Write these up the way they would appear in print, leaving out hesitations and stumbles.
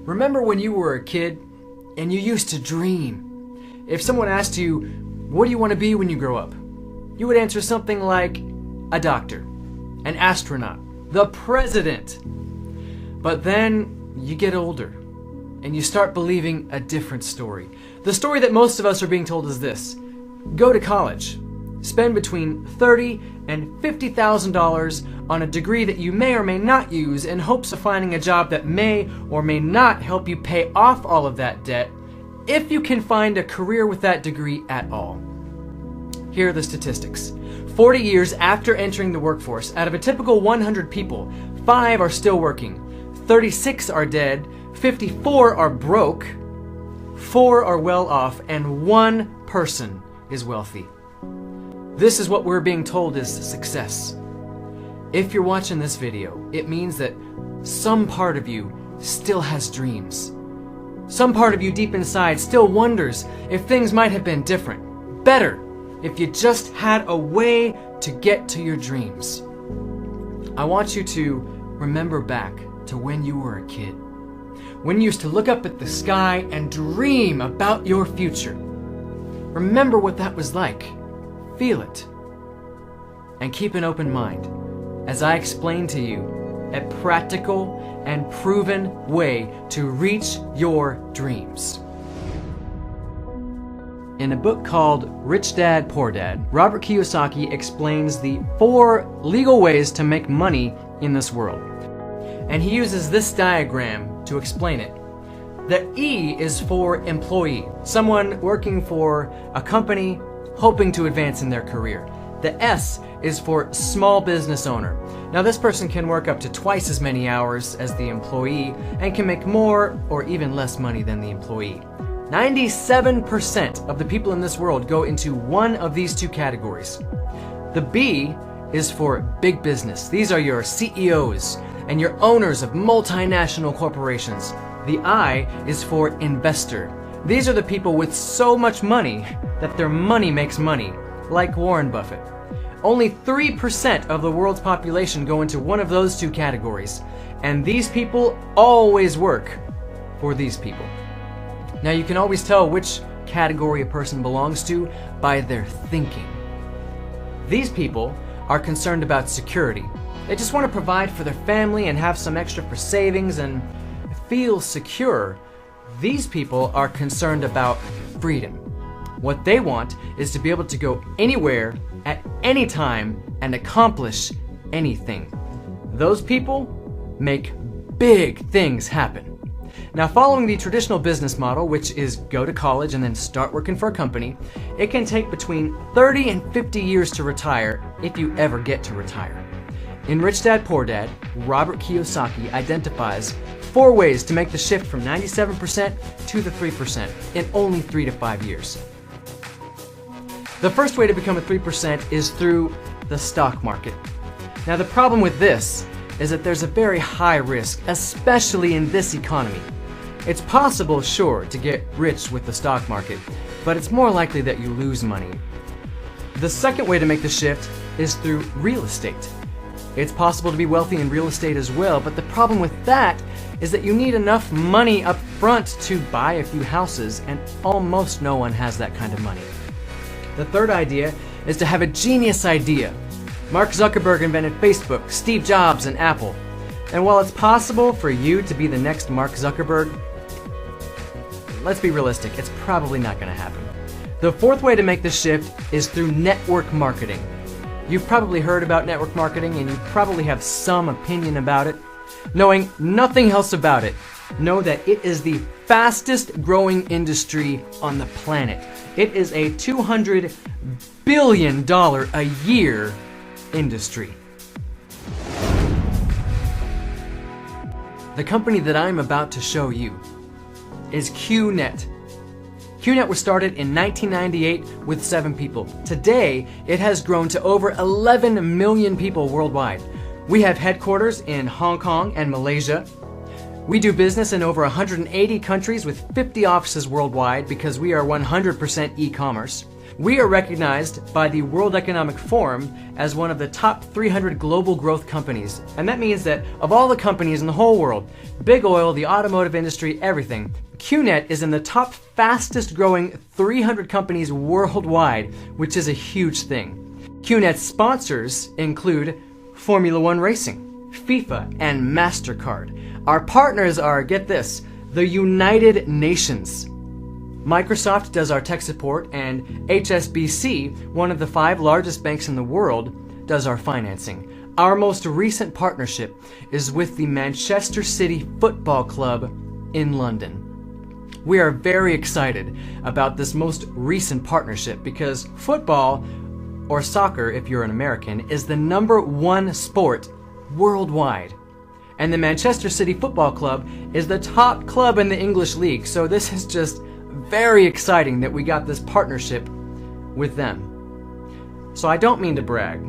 Remember when you were a kid and you used to dream? If someone asked you, what do you want to be when you grow up? You would answer something like a doctor, an astronaut, the president. But then you get older and you start believing a different story. The story that most of us are being told is this: go to college, spend between $30,000 and $50,000 on a degree that you may or may not use in hopes of finding a job that may or may not help you pay off all of that debt, if you can find a career with that degree at all. Here are the statistics. 40 years after entering the workforce, out of a typical 100 people, 5 are still working, 36 are dead, 54 are broke, 4 are well off, and 1 person is wealthy. This is what we're being told is success. If you're watching this video, it means that some part of you still has dreams. Some part of you deep inside still wonders if things might have been different, better, if you just had a way to get to your dreams. I want you to remember back to when you were a kid, when you used to look up at the sky and dream about your future. Remember what that was like. Feel it. And keep an open mind as I explain to you a practical and proven way to reach your dreams. In a book called Rich Dad, Poor Dad, Robert Kiyosaki explains the 4 legal ways to make money in this world. And he uses this diagram to explain it. The E is for employee, someone working for a company hoping to advance in their career. The S is for small business owner. Now this person can work up to twice as many hours as the employee and can make more or even less money than the employee. 97% of the people in this world go into one of these 2 categories. The B is for big business. These are your CEOs and your owners of multinational corporations. The I is for investor. These are the people with so much money that their money makes money, like Warren Buffett. Only 3% of the world's population go into one of those 2 categories, and these people always work for these people. Now you can always tell which category a person belongs to by their thinking. These people are concerned about security. They just want to provide for their family and have some extra for savings and feel secure. These people are concerned about freedom. What they want is to be able to go anywhere at any time and accomplish anything. Those people make big things happen. Now, following the traditional business model, which is go to college and then start working for a company, it can take between 30 and 50 years to retire if you ever get to retire. In Rich Dad, Poor Dad, Robert Kiyosaki identifies 4 ways to make the shift from 97% to the 3% in only 3 to 5 years. The first way to become a 3% is through the stock market. Now the problem with this is that there's a very high risk, especially in this economy. It's possible, sure, to get rich with the stock market, but it's more likely that you lose money. The second way to make the shift is through real estate. It's possible to be wealthy in real estate as well, but the problem with that is that you need enough money up front to buy a few houses, and almost no one has that kind of money. The third idea is to have a genius idea. Mark Zuckerberg invented Facebook, Steve Jobs, and Apple. And while it's possible for you to be the next Mark Zuckerberg, let's be realistic, it's probably not going to happen. The fourth way to make the shift is through network marketing. You've probably heard about network marketing and you probably have some opinion about it. Knowing nothing else about it, know that it is the fastest growing industry on the planet. It is a $200 billion a year industry. The company that I'm about to show you is QNET. QNET was started in 1998 with 7 people. Today, it has grown to over 11 million people worldwide. We have headquarters in Hong Kong and Malaysia. We do business in over 180 countries with 50 offices worldwide because we are 100% e-commerce. We are recognized by the World Economic Forum as one of the top 300 global growth companies. And that means that of all the companies in the whole world, big oil, the automotive industry, everything, QNET is in the top fastest growing 300 companies worldwide, which is a huge thing. QNET's sponsors include Formula One Racing, FIFA, and MasterCard. Our partners are, get this, the United Nations. Microsoft does our tech support, and HSBC, one of the 5 largest banks in the world, does our financing. Our most recent partnership is with the Manchester City Football Club in London. We are very excited about this most recent partnership because football, or soccer if you're an American, is the #1 sport worldwide. And the Manchester City Football Club is the top club in the English League, so this is just very exciting that we got this partnership with them. So I don't mean to brag,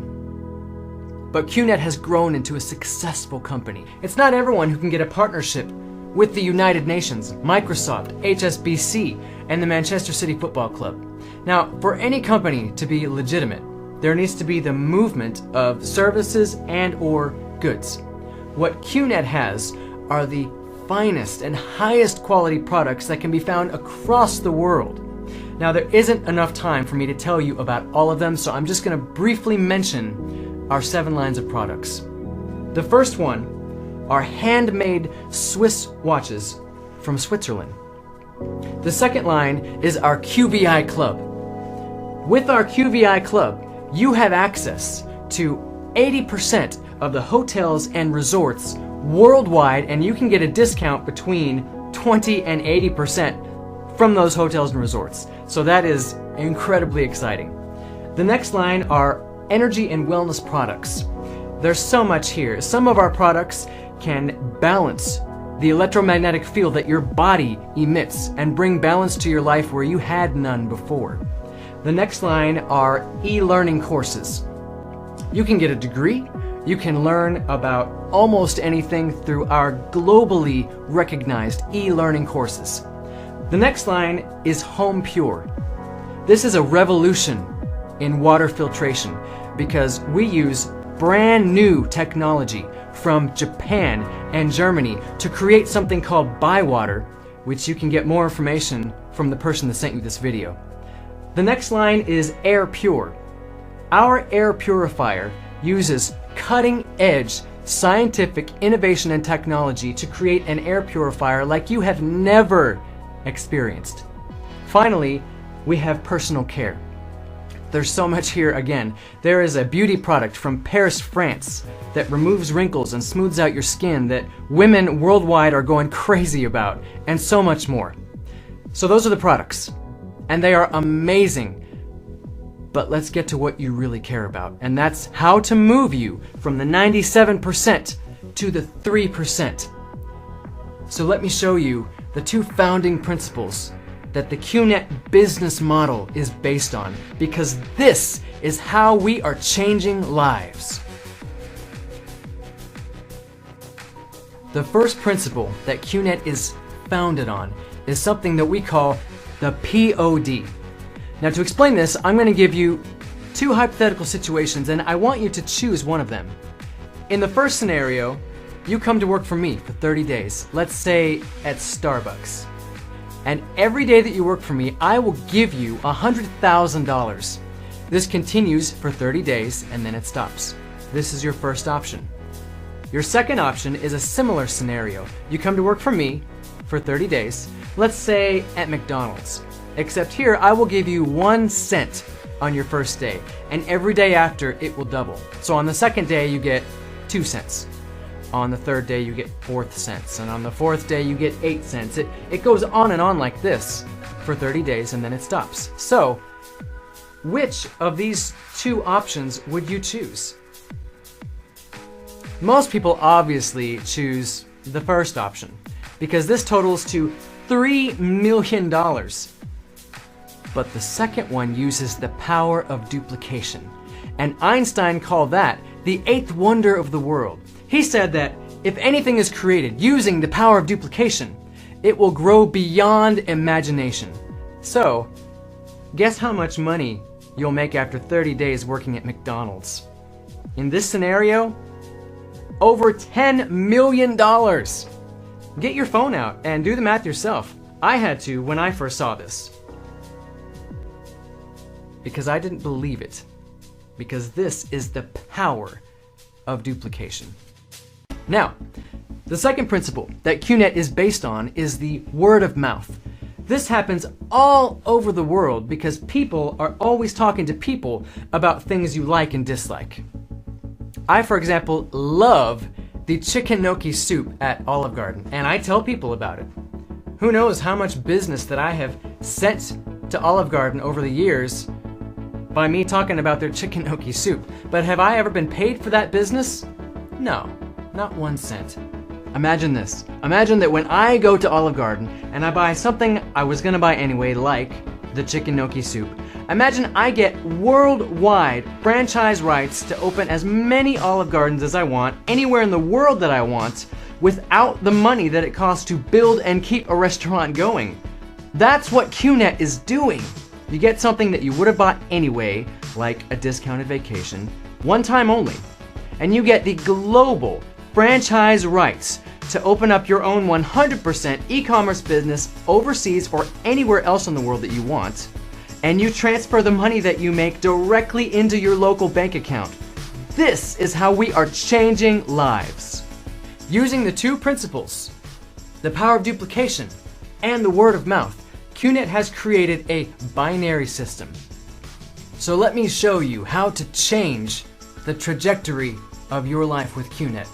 but QNET has grown into a successful company. It's not everyone who can get a partnership with the United Nations, Microsoft, HSBC, and the Manchester City Football Club. Now, for any company to be legitimate, there needs to be the movement of services and or goods. What QNET has are the finest and highest quality products that can be found across the world. Now, there isn't enough time for me to tell you about all of them, so I'm just going to briefly mention our 7 lines of products. The first one are handmade Swiss watches from Switzerland. The second line is our QVI Club. With our QVI Club, you have access to 80% of the hotels and resorts worldwide, and you can get a discount between 20 and 80% from those hotels and resorts. So that is incredibly exciting. The next line are energy and wellness products. There's so much here. Some of our products can balance the electromagnetic field that your body emits and bring balance to your life where you had none before. The next line are e-learning courses. You can get a degree. You can learn about almost anything through our globally recognized e-learning courses. The next line is Home Pure. This is a revolution in water filtration because we use brand new technology from Japan and Germany to create something called Bywater, which you can get more information from the person that sent you this video. The next line is Air Pure. Our air purifier uses cutting-edge scientific innovation and technology to create an air purifier like you have never experienced. Finally, we have personal care. There's so much here again. There is a beauty product from Paris, France that removes wrinkles and smooths out your skin that women worldwide are going crazy about, and so much more. So those are the products, and they are amazing. But let's get to what you really care about, and that's how to move you from the 97% to the 3%. So let me show you the 2 founding principles that the QNET business model is based on, because this is how we are changing lives. The first principle that QNET is founded on is something that we call the POD. Now, to explain this, I'm going to give you 2 hypothetical situations, and I want you to choose one of them. In the first scenario, you come to work for me for 30 days, let's say at Starbucks. And every day that you work for me, I will give you $100,000. This continues for 30 days, and then it stops. This is your first option. Your second option is a similar scenario. You come to work for me for 30 days, let's say at McDonald's. Except here, I will give you 1 cent on your first day, and every day after, it will double. So on the second day, you get 2 cents. On the third day, you get 4 cents, and on the 4th day, you get 8 cents. It goes on and on like this for 30 days, and then it stops. So, which of these 2 options would you choose? Most people obviously choose the first option, because this totals to $3 million. But the second one uses the power of duplication. And Einstein called that the 8th wonder of the world. He said that if anything is created using the power of duplication, it will grow beyond imagination. So, Guess how much money you'll make after 30 days working at McDonald's? In this scenario, over $10 million. Get your phone out and do the math yourself. I had to when I first saw this. Because I didn't believe it. Because this is the power of duplication. Now, the second principle that QNET is based on is the word of mouth. This happens all over the world because people are always talking to people about things you like and dislike. I, for example, love the chicken gnocchi soup at Olive Garden, and I tell people about it. Who knows how much business that I have sent to Olive Garden over the years by me talking about their chicken gnocchi soup. But have I ever been paid for that business? No, not 1 cent. Imagine this. Imagine that when I go to Olive Garden and I buy something I was gonna buy anyway, like the chicken gnocchi soup, imagine I get worldwide franchise rights to open as many Olive Gardens as I want, anywhere in the world that I want, without the money that it costs to build and keep a restaurant going. That's what QNET is doing. You get something that you would have bought anyway, like a discounted vacation, one time only, and you get the global franchise rights to open up your own 100% e-commerce business overseas or anywhere else in the world that you want, and you transfer the money that you make directly into your local bank account. This is how we are changing lives. Using the two principles, the power of duplication and the word of mouth, QNET has created a binary system. So let me show you how to change the trajectory of your life with QNET.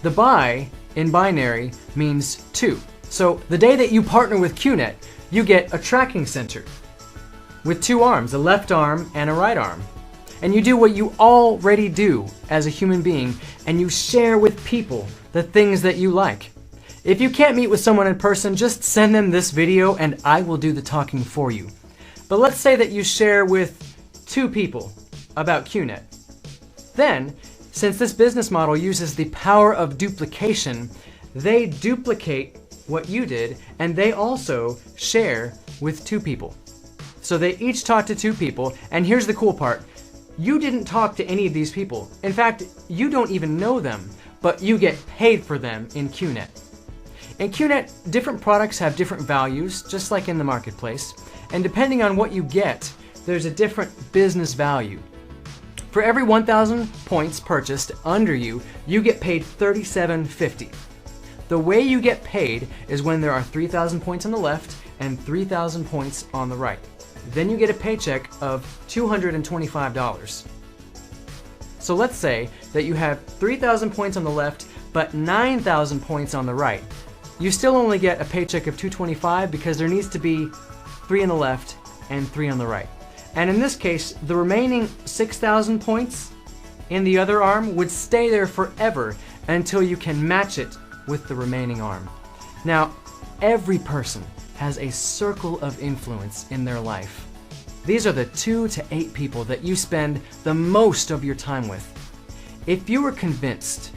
The bi in binary means 2. So the day that you partner with QNET, you get a tracking center with 2 arms, a left arm and a right arm. And you do what you already do as a human being, and you share with people the things that you like. If you can't meet with someone in person, just send them this video and I will do the talking for you. But let's say that you share with 2 people about QNET. Then, since this business model uses the power of duplication, they duplicate what you did and they also share with 2 people. So they each talk to 2 people, and here's the cool part. You didn't talk to any of these people. In fact, you don't even know them, but you get paid for them in QNET. In QNET, different products have different values, just like in the marketplace, and depending on what you get, there's a different business value. For every 1,000 points purchased under you, you get paid $37.50. The way you get paid is when there are 3,000 points on the left and 3,000 points on the right. Then you get a paycheck of $225. So let's say that you have 3,000 points on the left, but 9,000 points on the right. You still only get a paycheck of $225 because there needs to be 3 on the left and 3 on the right. And in this case, the remaining 6,000 points in the other arm would stay there forever until you can match it with the remaining arm. Now, every person has a circle of influence in their life. These are the 2 to 8 people that you spend the most of your time with. If you were convinced,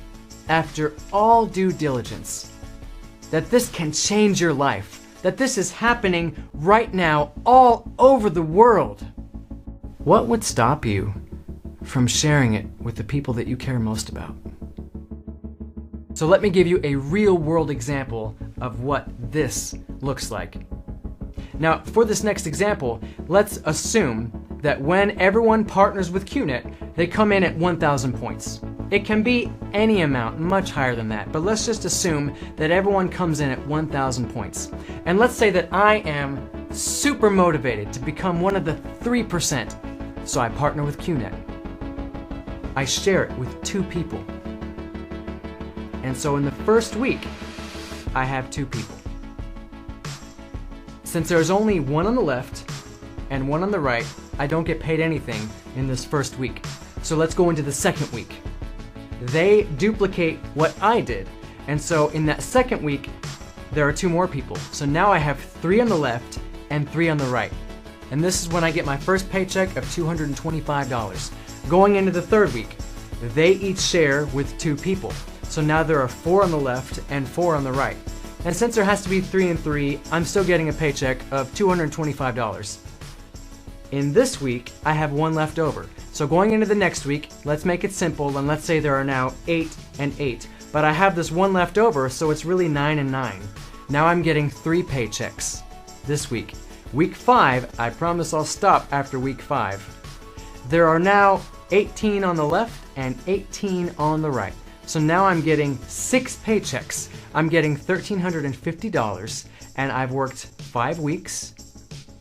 after all due diligence, that this can change your life, that this is happening right now all over the world, what would stop you from sharing it with the people that you care most about? So let me give you a real-world example of what this looks like. Now, for this next example, let's assume that when everyone partners with QNET, they come in at 1,000 points. It can be any amount, much higher than that, but let's just assume that everyone comes in at 1,000 points. And let's say that I am super motivated to become one of the 3%, so I partner with QNET. I share it with 2 people. And so in the first week, I have 2 people. Since there's only 1 on the left and 1 on the right, I don't get paid anything in this first week. So let's go into the second week. They duplicate what I did, and so in that second week, there are 2 more people. So now I have 3 on the left and 3 on the right. And this is when I get my first paycheck of $225. Going into the third week, they each share with 2 people. So now there are 4 on the left and 4 on the right. And since there has to be 3 and 3, I'm still getting a paycheck of $225. In this week, I have 1 left over. So going into the next week, let's make it simple, and let's say there are now 8 and 8. But I have this 1 left over, so it's really 9 and 9. Now I'm getting 3 paychecks this week. Week 5, I promise I'll stop after week 5. There are now 18 on the left and 18 on the right. So now I'm getting 6 paychecks. I'm getting $1,350, and I've worked 5 weeks,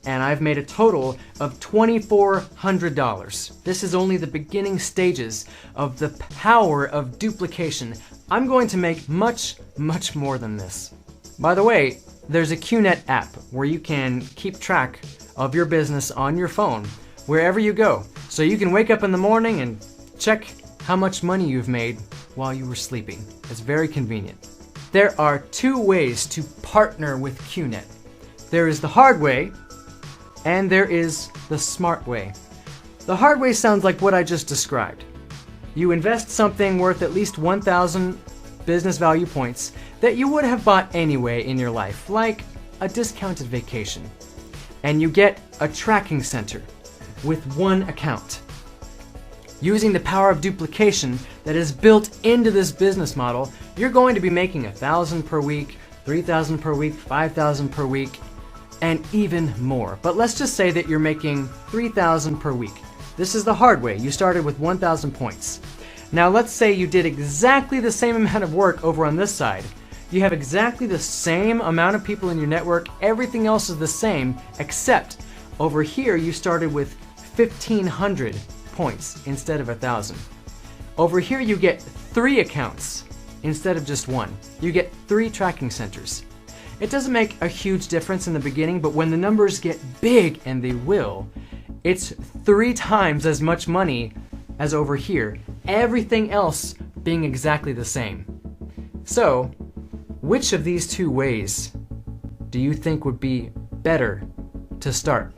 and I've made a total of $2,400. This is only the beginning stages of the power of duplication. I'm going to make much, much more than this. By the way, there's a QNET app where you can keep track of your business on your phone wherever you go. So you can wake up in the morning and check how much money you've made while you were sleeping. It's very convenient. There are 2 ways to partner with QNET. There is the hard way, and there is the smart way. The hard way sounds like what I just described. You invest something worth at least 1,000 business value points that you would have bought anyway in your life, like a discounted vacation. And you get a tracking center with 1 account. Using the power of duplication that is built into this business model, you're going to be making 1,000 per week, 3,000 per week, 5,000 per week, and even more. But let's just say that you're making 3,000 per week. This is the hard way. You started with 1,000 points. Now let's say you did exactly the same amount of work over on this side. You have exactly the same amount of people in your network. Everything else is the same, except over here you started with 1,500 points instead of 1,000. Over here you get 3 accounts instead of just 1. You get 3 tracking centers. It doesn't make a huge difference in the beginning, but when the numbers get big, and they will, it's 3 times as much money as over here, everything else being exactly the same. So, which of these 2 ways do you think would be better to start?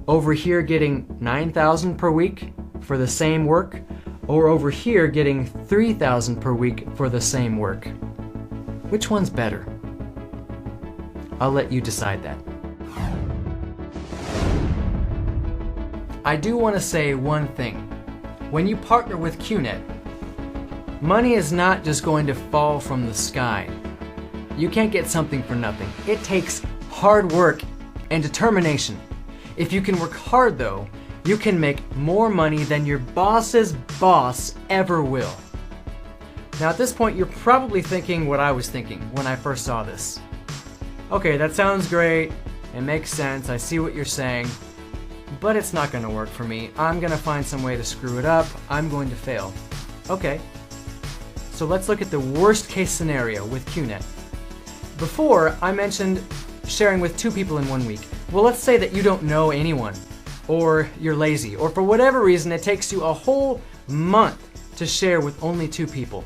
Over here getting 9,000 per week for the same work, or over here getting 3,000 per week for the same work? Which one's better? I'll let you decide that. I do want to say one thing. When you partner with QNET, money is not just going to fall from the sky. You can't get something for nothing. It takes hard work and determination. If you can work hard though, you can make more money than your boss's boss ever will. Now at this point, you're probably thinking what I was thinking when I first saw this. Okay, that sounds great. It makes sense. I see what you're saying. But it's not going to work for me. I'm going to find some way to screw it up. I'm going to fail. Okay. So let's look at the worst case scenario with QNET. Before, I mentioned sharing with 2 people in 1 week. Well, let's say that you don't know anyone, or you're lazy, or for whatever reason it takes you a whole month to share with only 2 people.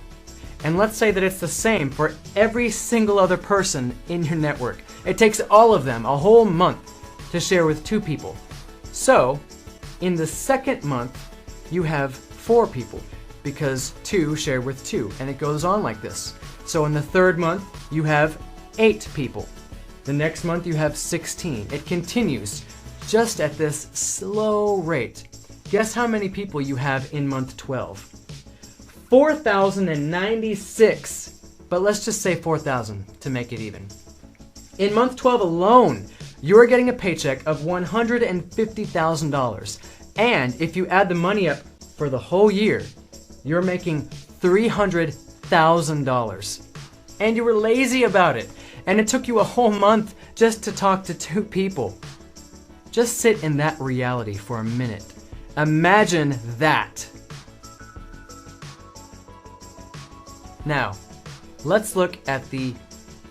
And let's say that it's the same for every single other person in your network. It takes all of them a whole month to share with 2 people. So, in the second month, you have 4 people, because 2 share with 2, and it goes on like this. So in the third month, you have 8 people. The next month, you have 16. It continues just at this slow rate. Guess how many people you have in month 12? 4,096, but let's just say 4,000 to make it even. In month 12 alone, you're getting a paycheck of $150,000. And if you add the money up for the whole year, you're making $300,000. And you were lazy about it. And it took you a whole month just to talk to 2 people. Just sit in that reality for a minute. Imagine that. Now, let's look at the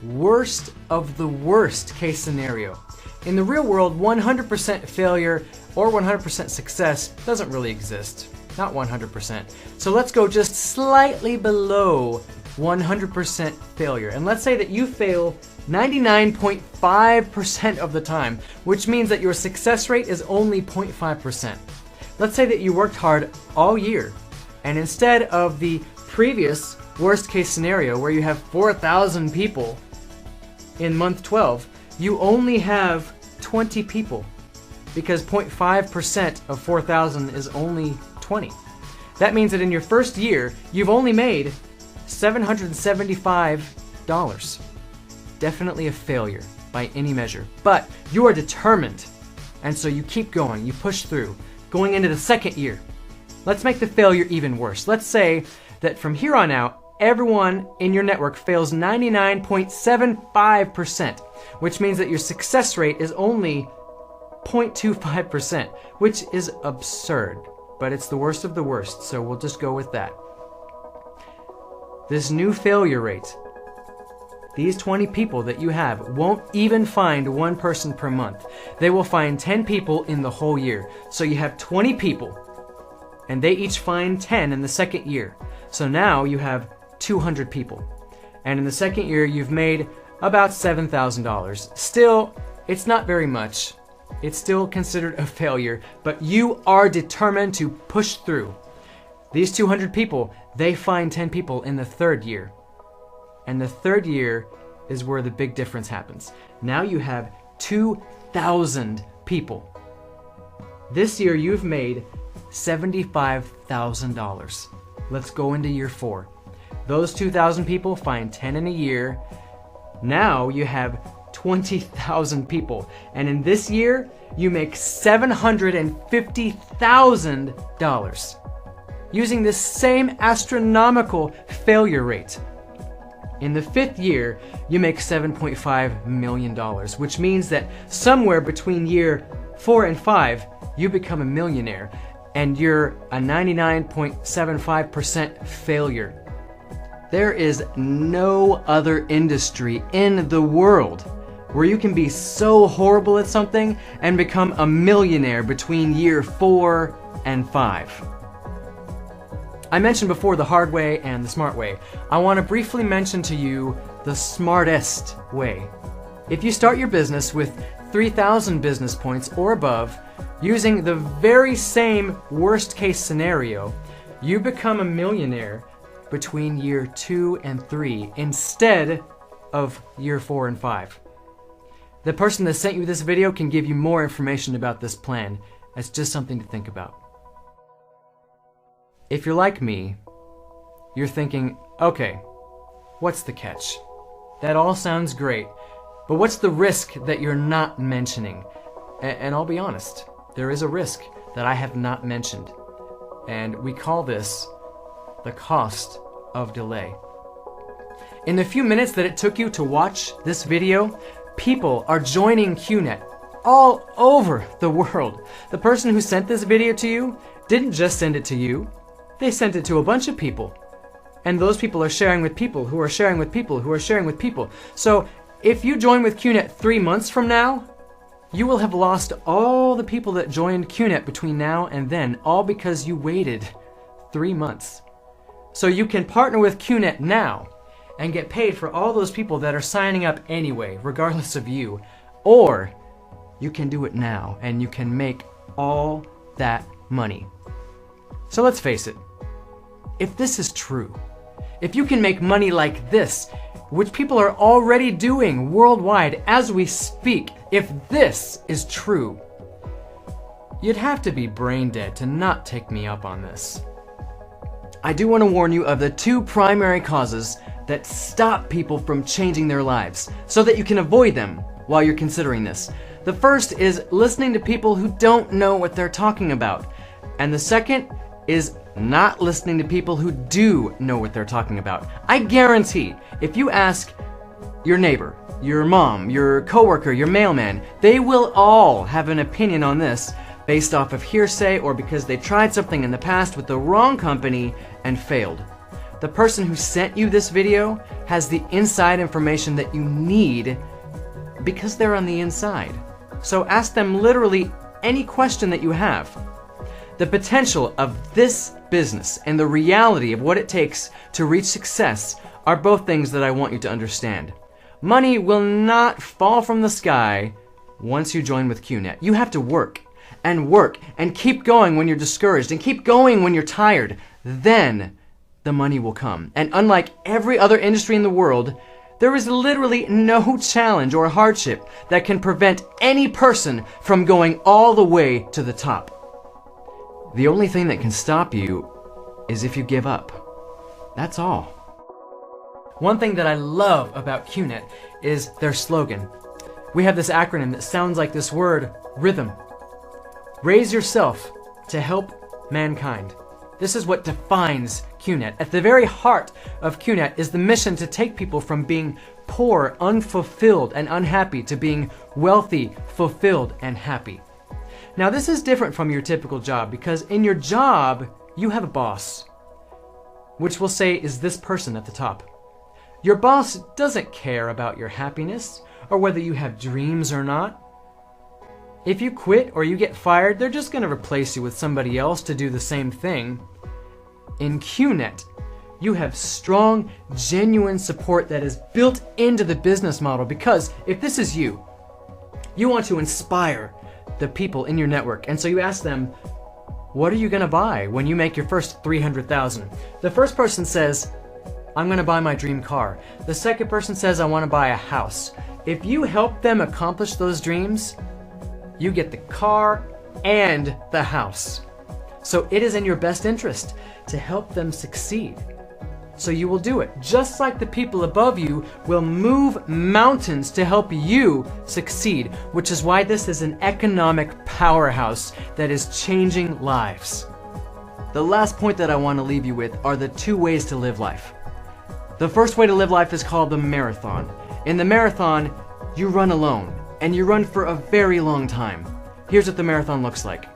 worst of the worst case scenario. In the real world, 100% failure or 100% success doesn't really exist. Not 100%. So let's go just slightly below 100% failure. And let's say that you fail 99.5% of the time, which means that your success rate is only 0.5%. Let's say that you worked hard all year, and instead of the previous worst case scenario where you have 4,000 people in month 12, you only have 20 people. because 0.5% of 4,000 is only 20. That means that in your first year, you've only made $775. Definitely a failure by any measure, but you are determined. And so you keep going, you push through, going into the second year. Let's make the failure even worse. Let's say that from here on out, everyone in your network fails 99.75%, which means that your success rate is only 0.25%, which is absurd, but it's the worst of the worst, so we'll just go with that. This new failure rate, these 20 people that you have won't even find one person per month. They will find 10 people in the whole year. So you have 20 people, and they each find 10 in the second year. So now you have 200 people. And in the second year, you've made about $7,000. Still, it's not very much. It's still considered a failure, but you are determined to push through. These 200 people, they find 10 people in the third year. And the third year is where the big difference happens. Now you have 2,000 people. This year you've made $75,000. Let's go into year 4. Those 2,000 people find 10 in a year. Now you have 20,000 people. And in this year, you make $750,000 using this same astronomical failure rate. In the fifth year, you make $7.5 million, which means that somewhere between year 4 and 5, you become a millionaire, and you're a 99.75% failure. There is no other industry in the world where you can be so horrible at something and become a millionaire between year 4 and 5. I mentioned before the hard way and the smart way. I want to briefly mention to you the smartest way. If you start your business with 3,000 business points or above, using the very same worst case scenario, you become a millionaire between year 2 and 3 instead of year 4 and 5. The person that sent you this video can give you more information about this plan. It's just something to think about. If you're like me, you're thinking, okay, what's the catch? That all sounds great, but what's the risk that you're not mentioning? And I'll be honest, there is a risk that I have not mentioned. And we call this the cost of delay. In the few minutes that it took you to watch this video, people are joining QNET all over the world. The person who sent this video to you didn't just send it to you. They sent it to a bunch of people. And those people are sharing with people who are sharing with people who are sharing with people. So if you join with QNET 3 months from now, you will have lost all the people that joined QNET between now and then, all because you waited 3 months. So you can partner with QNET now and get paid for all those people that are signing up anyway, regardless of you. Or you can do it now and you can make all that money. So let's face it. If this is true, if you can make money like this, which people are already doing worldwide as we speak, if this is true, you'd have to be brain dead to not take me up on this. I do want to warn you of the 2 primary causes that stop people from changing their lives, so that you can avoid them while you're considering this. The first is listening to people who don't know what they're talking about. And the second is not listening to people who do know what they're talking about. I guarantee if you ask your neighbor, your mom, your coworker, your mailman, they will all have an opinion on this based off of hearsay or because they tried something in the past with the wrong company and failed. The person who sent you this video has the inside information that you need because they're on the inside. So ask them literally any question that you have. The potential of this business and the reality of what it takes to reach success are both things that I want you to understand. Money will not fall from the sky once you join with QNET. You have to work and keep going when you're discouraged and keep going when you're tired. Then the money will come. And unlike every other industry in the world, There is literally no challenge or hardship that can prevent any person from going all the way to the top. The only thing that can stop you is if you give up. That's all. One thing that I love about QNET is their slogan. We have this acronym that sounds like this word, rhythm. Raise yourself to help mankind. This is what defines QNET. At the very heart of QNET is the mission to take people from being poor, unfulfilled, and unhappy to being wealthy, fulfilled, and happy. Now, this is different from your typical job because in your job, you have a boss, which we'll say is this person at the top. Your boss doesn't care about your happiness or whether you have dreams or not. If you quit or you get fired, they're just going to replace you with somebody else to do the same thing. In QNET, you have strong, genuine support that is built into the business model because if this is you, you want to inspire the people in your network. And so you ask them, what are you going to buy when you make your first 300,000? The first person says, I'm going to buy my dream car. The second person says, I want to buy a house. If you help them accomplish those dreams, you get the car and the house. So it is in your best interest to help them succeed. So you will do it, just like the people above you will move mountains to help you succeed, which is why this is an economic powerhouse that is changing lives. The last point that I want to leave you with are the 2 ways to live life. The first way to live life is called the marathon. In the marathon, you run alone, and you run for a very long time. Here's what the marathon looks like.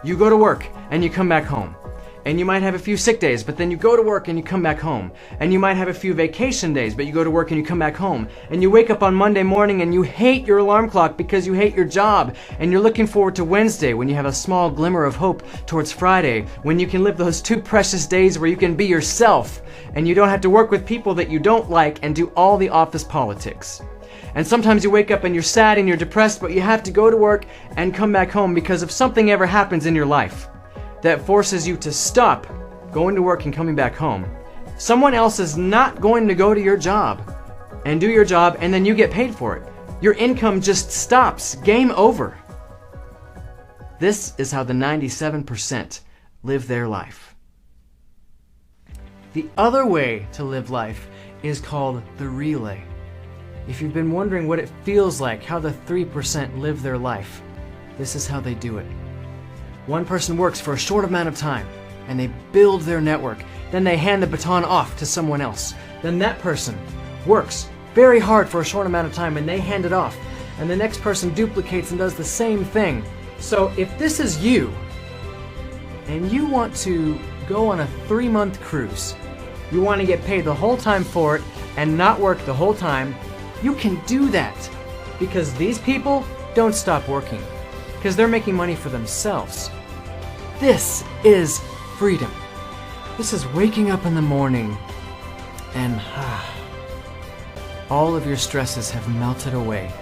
You go to work, and you come back home. And you might have a few sick days, but then you go to work and you come back home. And you might have a few vacation days, but you go to work and you come back home. And you wake up on Monday morning and you hate your alarm clock because you hate your job. And you're looking forward to Wednesday when you have a small glimmer of hope towards Friday, when you can live those 2 precious days where you can be yourself and you don't have to work with people that you don't like and do all the office politics. And sometimes you wake up and you're sad and you're depressed, but you have to go to work and come back home because if something ever happens in your life that forces you to stop going to work and coming back home, someone else is not going to go to your job and do your job and then you get paid for it. Your income just stops. Game over. This is how the 97% live their life. The other way to live life is called the relay. If you've been wondering what it feels like, how the 3% live their life, this is how they do it. One person works for a short amount of time, and they build their network. Then they hand the baton off to someone else. Then that person works very hard for a short amount of time, and they hand it off. And the next person duplicates and does the same thing. So if this is you, and you want to go on a 3-month cruise, you want to get paid the whole time for it, and not work the whole time, you can do that. Because these people don't stop working. Because they're making money for themselves. This is freedom. This is waking up in the morning and all of your stresses have melted away.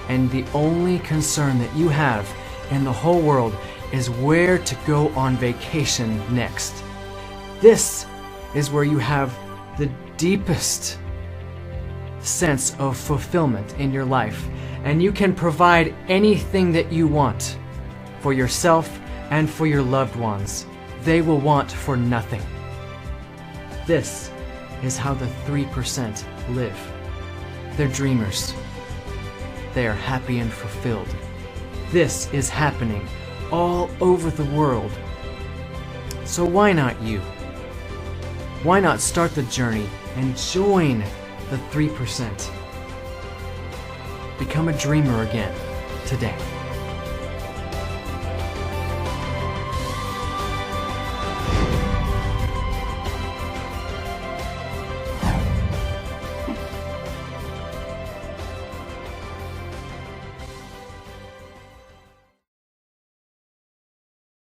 And the only concern that you have in the whole world is where to go on vacation next. This is where you have the deepest sense of fulfillment in your life. And you can provide anything that you want for yourself and for your loved ones. They will want for nothing. This is how the 3% live. They're dreamers. They are happy and fulfilled. This is happening all over the world. So why not you? Why not start the journey and join the 3%? Become a dreamer again today.